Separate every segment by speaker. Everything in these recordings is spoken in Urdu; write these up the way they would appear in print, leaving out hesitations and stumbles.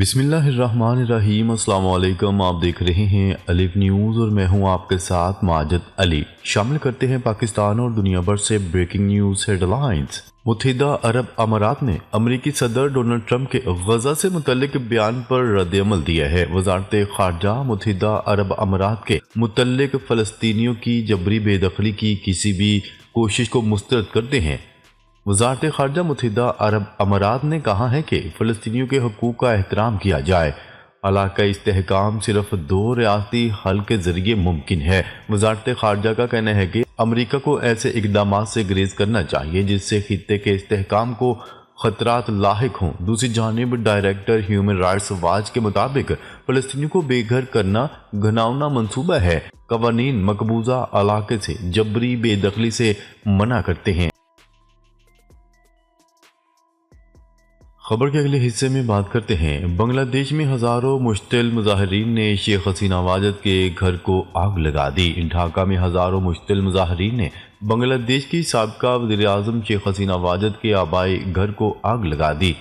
Speaker 1: بسم اللہ الرحمن الرحیم۔ السلام علیکم، آپ دیکھ رہے ہیں الف نیوز اور میں ہوں آپ کے ساتھ ماجد علی۔ شامل کرتے ہیں پاکستان اور دنیا بھر سے بریکنگ نیوز ہیڈ لائنز۔ متحدہ عرب امارات نے امریکی صدر ڈونلڈ ٹرمپ کے غزہ سے متعلق بیان پر رد عمل دیا ہے۔ وزارت خارجہ متحدہ عرب امارات کے متعلق فلسطینیوں کی جبری بے دخلی کی کسی بھی کوشش کو مسترد کرتے ہیں۔ وزارت خارجہ متحدہ عرب امارات نے کہا ہے کہ فلسطینیوں کے حقوق کا احترام کیا جائے۔ علاقائی استحکام صرف دو ریاستی حل کے ذریعے ممکن ہے۔ وزارت خارجہ کا کہنا ہے کہ امریکہ کو ایسے اقدامات سے گریز کرنا چاہیے جس سے خطے کے استحکام کو خطرات لاحق ہوں۔ دوسری جانب ڈائریکٹر ہیومن رائٹس واچ کے مطابق فلسطینیوں کو بے گھر کرنا گھناؤنا منصوبہ ہے۔ قوانین مقبوضہ علاقے سے جبری بے دخلی سے منع کرتے ہیں۔ خبر کے اگلے حصے میں بات کرتے ہیں۔ بنگلہ دیش میں ہزاروں مشتعل مظاہرین نے شیخ حسینہ واجد کے گھر کو آگ لگا دی۔ ڈھاکہ میں ہزاروں مشتعل مظاہرین نے بنگلہ دیش کی سابقہ وزیر اعظم شیخ حسینہ واجد کے آبائی گھر کو آگ لگا دی۔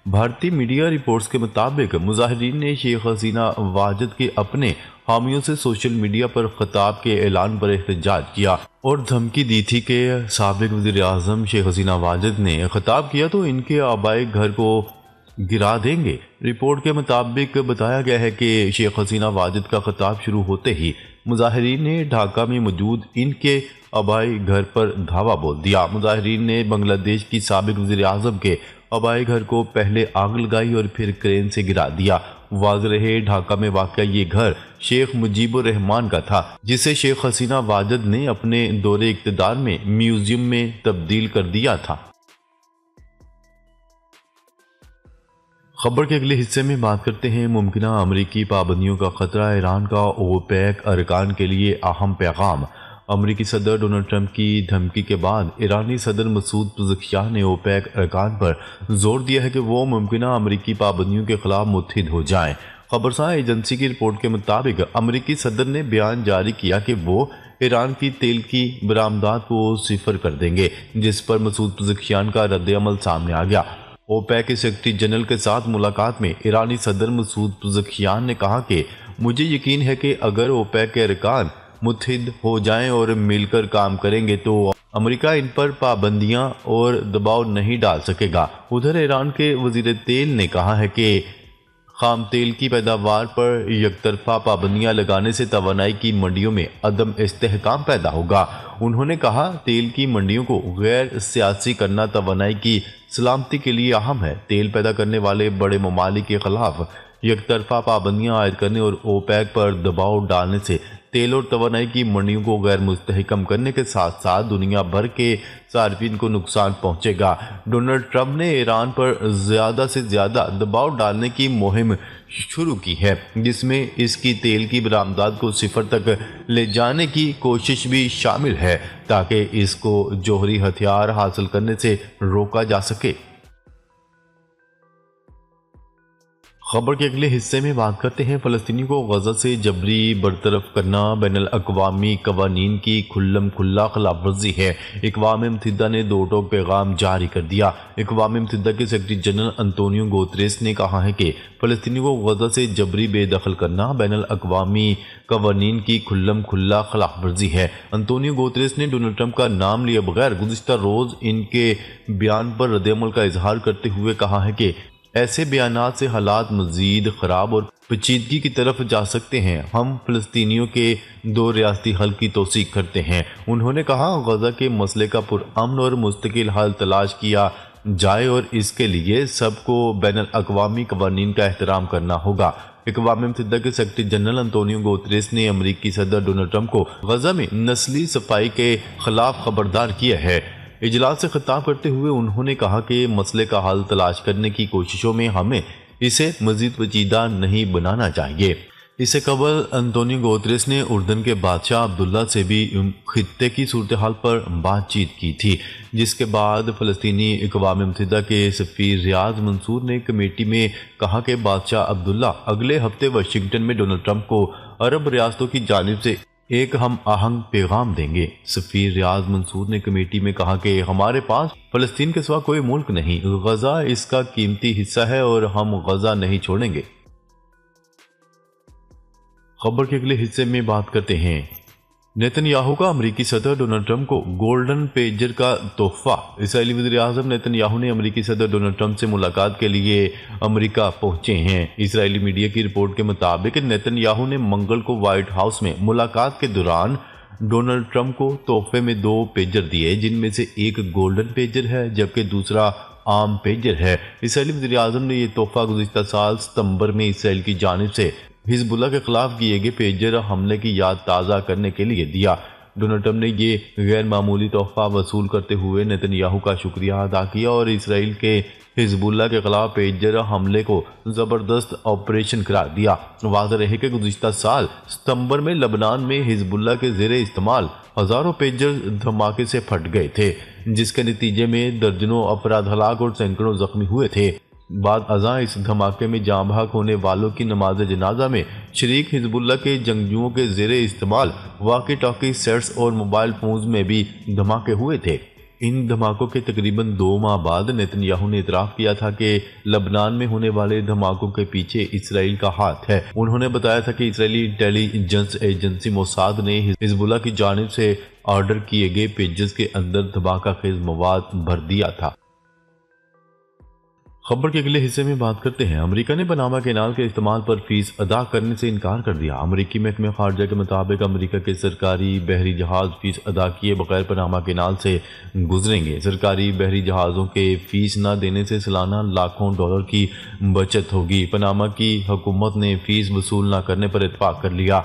Speaker 1: بھارتی میڈیا رپورٹس کے مطابق مظاہرین نے شیخ حسینہ واجد کے اپنے حامیوں سے سوشل میڈیا پر خطاب کے اعلان پر احتجاج کیا اور دھمکی دی تھی کہ سابق وزیر اعظم شیخ حسینہ واجد نے خطاب کیا تو ان کے آبائی گھر کو گرا دیں گے۔ رپورٹ کے مطابق بتایا گیا ہے کہ شیخ حسینہ واجد کا خطاب شروع ہوتے ہی مظاہرین نے ڈھاکہ میں موجود ان کے آبائی گھر پر دھاوا بول دیا۔ مظاہرین نے بنگلہ دیش کی سابق وزیر اعظم کے آبائی گھر کو پہلے آگ لگائی اور پھر کرین سے گرا دیا۔ واضح رہے ڈھاکہ میں واقع یہ گھر شیخ مجیب الرحمان کا تھا جسے شیخ حسینہ واجد نے اپنے دور اقتدار میں میوزیم میں تبدیل کر دیا تھا۔ خبر کے اگلے حصے میں بات کرتے ہیں ممکنہ امریکی پابندیوں کا خطرہ، ایران کا اوپیک ارکان کے لیے اہم پیغام۔ امریکی صدر ڈونلڈ ٹرمپ کی دھمکی کے بعد ایرانی صدر مسعود پزشکیان نے اوپیک ارکان پر زور دیا ہے کہ وہ ممکنہ امریکی پابندیوں کے خلاف متحد ہو جائیں۔ خبرساں ایجنسی کی رپورٹ کے مطابق امریکی صدر نے بیان جاری کیا کہ وہ ایران کی تیل کی برآمدات کو صفر کر دیں گے، جس پر مسعود پزشکیان کا رد عمل سامنے آ گیا۔ اوپیک کے سیکرٹری جنرل کے ساتھ ملاقات میں ایرانی صدر مسعود پزشکیان نے کہا کہ مجھے یقین ہے کہ اگر اوپیک کے ارکان متحد ہو جائیں اور مل کر کام کریں گے تو امریکہ ان پر پابندیاں اور دباؤ نہیں ڈال سکے گا۔ ادھر ایران کے وزیر تیل نے کہا ہے کہ خام تیل کی پیداوار پر یک طرفہ پابندیاں لگانے سے توانائی کی منڈیوں میں عدم استحکام پیدا ہوگا۔ انہوں نے کہا تیل کی منڈیوں کو غیر سیاسی کرنا توانائی کی سلامتی کے لیے اہم ہے۔ تیل پیدا کرنے والے بڑے ممالک کے خلاف یک طرفہ پابندیاں عائد کرنے اور اوپیک پر دباؤ ڈالنے سے تیل اور توانائی کی منڈیوں کو غیر مستحکم کرنے کے ساتھ ساتھ دنیا بھر کے صارفین کو نقصان پہنچے گا۔ ڈونلڈ ٹرمپ نے ایران پر زیادہ سے زیادہ دباؤ ڈالنے کی مہم شروع کی ہے جس میں اس کی تیل کی برآمدات کو صفر تک لے جانے کی کوشش بھی شامل ہے تاکہ اس کو جوہری ہتھیار حاصل کرنے سے روکا جا سکے۔ خبر کے اگلے حصے میں بات کرتے ہیں فلسطینیوں کو غزہ سے جبری برطرف کرنا بین الاقوامی قوانین کی کھلم کھلا خلاف ورزی ہے۔ اقوام متحدہ نے دو ٹوک پیغام جاری کر دیا۔ اقوام متحدہ کے سیکرٹری جنرل انتونیو گوتریس نے کہا ہے کہ فلسطینیوں کو غزہ سے جبری بے دخل کرنا بین الاقوامی قوانین کی کھلم کھلا خلاف ورزی ہے۔ انتونیو گوتریس نے ڈونلڈ ٹرمپ کا نام لیے بغیر گزشتہ روز ان کے بیان پر رد عمل کا اظہار کرتے ہوئے کہا ہے کہ ایسے بیانات سے حالات مزید خراب اور پیچیدگی کی طرف جا سکتے ہیں۔ ہم فلسطینیوں کے دو ریاستی حل کی توثیق کرتے ہیں۔ انہوں نے کہا غزہ کے مسئلے کا پرامن اور مستقل حل تلاش کیا جائے اور اس کے لیے سب کو بین الاقوامی قوانین کا احترام کرنا ہوگا۔ اقوام متحدہ کے سیکرٹری جنرل انتونیو گوتریس نے امریکی صدر ڈونلڈ ٹرمپ کو غزہ میں نسلی صفائی کے خلاف خبردار کیا ہے۔ اجلاس سے خطاب کرتے ہوئے انہوں نے کہا کہ مسئلے کا حل تلاش کرنے کی کوششوں میں ہمیں اسے مزید پیچیدہ نہیں بنانا چاہیے۔ اس سے قبل انتونیو گوتریس نے اردن کے بادشاہ عبداللہ سے بھی خطے کی صورتحال پر بات چیت کی تھی، جس کے بعد فلسطینی اقوام متحدہ کے سفیر ریاض منصور نے کمیٹی میں کہا کہ بادشاہ عبداللہ اگلے ہفتے واشنگٹن میں ڈونلڈ ٹرمپ کو عرب ریاستوں کی جانب سے ایک ہم آہنگ پیغام دیں گے۔ سفیر ریاض منصور نے کمیٹی میں کہا کہ ہمارے پاس فلسطین کے سوا کوئی ملک نہیں، غزہ اس کا قیمتی حصہ ہے اور ہم غزہ نہیں چھوڑیں گے۔ خبر کے اگلے حصے میں بات کرتے ہیں نیتن یاہو کا امریکی صدر ڈونلڈ ٹرمپ کو گولڈن پیجر کا تحفہ۔ اسرائیلی وزیر اعظم نیتن یاہو نے امریکی صدر ڈونلڈ ٹرمپ سے ملاقات کے لیے امریکہ پہنچے ہیں۔ اسرائیلی میڈیا کی رپورٹ کے مطابق نیتن یاہو نے منگل کو وائٹ ہاؤس میں ملاقات کے دوران ڈونلڈ ٹرمپ کو تحفے میں 2 پیجر دیے، جن میں سے ایک گولڈن پیجر ہے جبکہ دوسرا عام پیجر ہے۔ اسرائیلی وزیر اعظم نے یہ تحفہ گزشتہ سال ستمبر میں اسرائیل کی جانب سے حزب اللہ کے خلاف کیے گئے پیجر حملے کی یاد تازہ کرنے کے لیے دیا۔ ڈونلڈ ٹرمپ نے یہ غیر معمولی تحفہ وصول کرتے ہوئے نیتن یاہو کا شکریہ ادا کیا اور اسرائیل کے حزب اللہ کے خلاف پیجر حملے کو زبردست آپریشن قرار دیا۔ واضح رہے کہ گزشتہ سال ستمبر میں لبنان میں حزب اللہ کے زیر استعمال ہزاروں پیجر دھماکے سے پھٹ گئے تھے، جس کے نتیجے میں درجنوں افراد ہلاک اور سینکڑوں زخمی ہوئے تھے۔ بعد ازاں اس دھماکے میں جاں بحق ہونے والوں کی نماز جنازہ میں شریک حزب اللہ کے جنگجوؤں کے زیر استعمال واقی ٹاکی سیٹس اور موبائل فونز میں بھی دھماکے ہوئے تھے۔ ان دھماکوں کے تقریباً 2 ماہ بعد نیتن یاہو نے اعتراف کیا تھا کہ لبنان میں ہونے والے دھماکوں کے پیچھے اسرائیل کا ہاتھ ہے۔ انہوں نے بتایا تھا کہ اسرائیلی انٹیلی جنس ایجنسی موساد نے حزب اللہ کی جانب سے آرڈر کیے گئے پیجز کے اندر دھماکہ خیز مواد بھر دیا تھا۔ خبر کے اگلے حصے میں بات کرتے ہیں امریکہ نے پاناما کینال کے استعمال پر فیس ادا کرنے سے انکار کر دیا۔ امریکی محکمہ خارجہ کے مطابق امریکہ کے سرکاری بحری جہاز فیس ادا کیے بغیر پاناما کینال سے گزریں گے۔ سرکاری بحری جہازوں کے فیس نہ دینے سے سالانہ لاکھوں ڈالر کی بچت ہوگی۔ پاناما کی حکومت نے فیس وصول نہ کرنے پر اتفاق کر لیا۔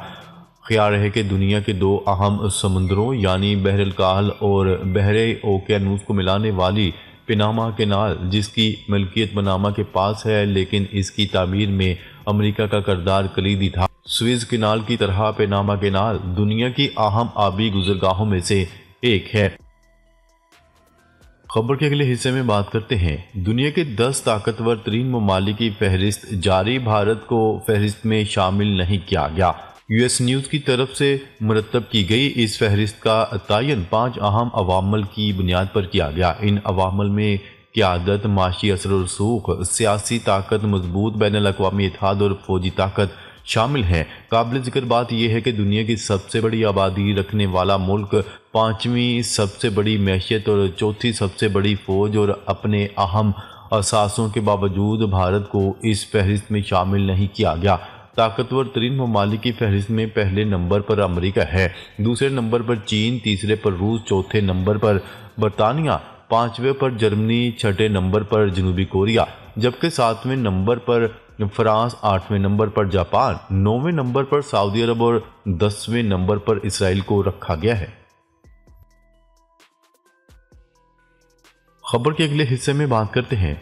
Speaker 1: خیال ہے کہ دنیا کے 2 اہم سمندروں یعنی بحر الکاہل اور بحر اوقیانوس کو ملانے والی پاناما کینال، جس کی ملکیت پاناما کے پاس ہے لیکن اس کی تعمیر میں امریکہ کا کردار کلیدی تھا۔ سوئز کینال کی طرح پاناما کینال دنیا کی اہم آبی گزرگاہوں میں سے ایک ہے۔ خبر کے اگلے حصے میں بات کرتے ہیں دنیا کے 10 طاقتور ترین ممالک کی فہرست جاری، بھارت کو فہرست میں شامل نہیں کیا گیا۔ یو ایس نیوز کی طرف سے مرتب کی گئی اس فہرست کا تعین 5 اہم عوامل کی بنیاد پر کیا گیا۔ ان عوامل میں قیادت، معاشی اثر و رسوخ، سیاسی طاقت، مضبوط بین الاقوامی اتحاد اور فوجی طاقت شامل ہیں۔ قابل ذکر بات یہ ہے کہ دنیا کی سب سے بڑی آبادی رکھنے والا ملک، 5ویں سب سے بڑی معیشت اور 4تھی سب سے بڑی فوج اور اپنے اہم اثاثوں کے باوجود بھارت کو اس فہرست میں شامل نہیں کیا گیا۔ طاقتور ترین ممالک کی فہرست میں پہلے نمبر پر امریکہ ہے، دوسرے نمبر پر چین، تیسرے پر روس، چوتھے نمبر پر برطانیہ، 5ویں پر جرمنی، 6ٹھے نمبر پر جنوبی کوریا، جبکہ 7ویں نمبر پر فرانس، 8ویں نمبر پر جاپان، 9ویں نمبر پر سعودی عرب اور 10ویں نمبر پر اسرائیل کو رکھا گیا ہے۔ خبر کے اگلے حصے میں بات کرتے ہیں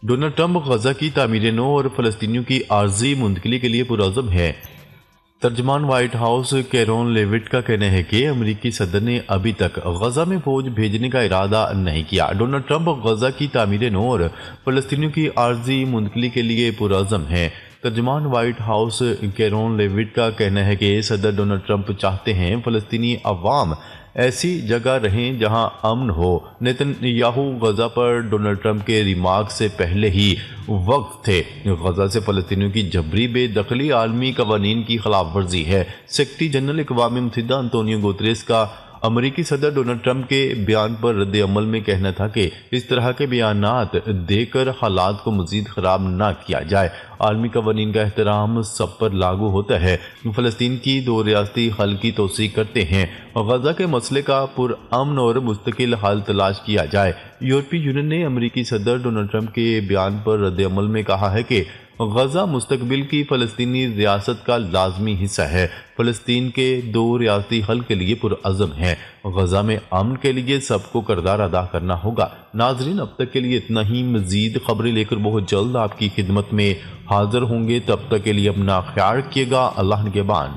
Speaker 1: ڈونلڈ ٹرمپ غزہ کی تعمیر نو اور فلسطینیوں کی عارضی منتقلی کے لیے پرعزم ہے۔ ترجمان وائٹ ہاؤس کیرون لیوٹ کا کہنا ہے کہ امریکی صدر نے ابھی تک غزہ میں فوج بھیجنے کا ارادہ نہیں کیا۔ ڈونلڈ ٹرمپ غزہ کی تعمیر نو اور فلسطینیوں کی عارضی منتقلی کے لیے پرعزم ہیں۔ ترجمان وائٹ ہاؤس کیرون لیوٹ کا کہنا ہے کہ صدر ڈونلڈ ٹرمپ چاہتے ہیں فلسطینی عوام ایسی جگہ رہیں جہاں امن ہو۔ نیتن یاہو غزہ پر ڈونلڈ ٹرمپ کے ریمارک سے پہلے ہی وقف تھے۔ غزہ سے فلسطینیوں کی جبری بے دخلی عالمی قوانین کی خلاف ورزی ہے۔ سیکرٹری جنرل اقوام متحدہ انتونیو گوتریس کا امریکی صدر ڈونلڈ ٹرمپ کے بیان پر رد عمل میں کہنا تھا کہ اس طرح کے بیانات دے کر حالات کو مزید خراب نہ کیا جائے۔ عالمی قوانین کا احترام سب پر لاگو ہوتا ہے۔ فلسطین کی 2 ریاستی حل کی توثیق کرتے ہیں۔ غزہ کے مسئلے کا پرامن اور مستقل حل تلاش کیا جائے۔ یورپی یونین نے امریکی صدر ڈونلڈ ٹرمپ کے بیان پر رد عمل میں کہا ہے کہ غزہ مستقبل کی فلسطینی ریاست کا لازمی حصہ ہے۔ فلسطین کے 2 ریاستی حل کے لیے پرعزم ہے۔ غزہ میں امن کے لیے سب کو کردار ادا کرنا ہوگا۔ ناظرین، اب تک کے لیے اتنا ہی۔ مزید خبریں لے کر بہت جلد آپ کی خدمت میں حاضر ہوں گے۔ تب تک کے لیے اپنا خیال رکھیے گا۔ اللہ نگہبان۔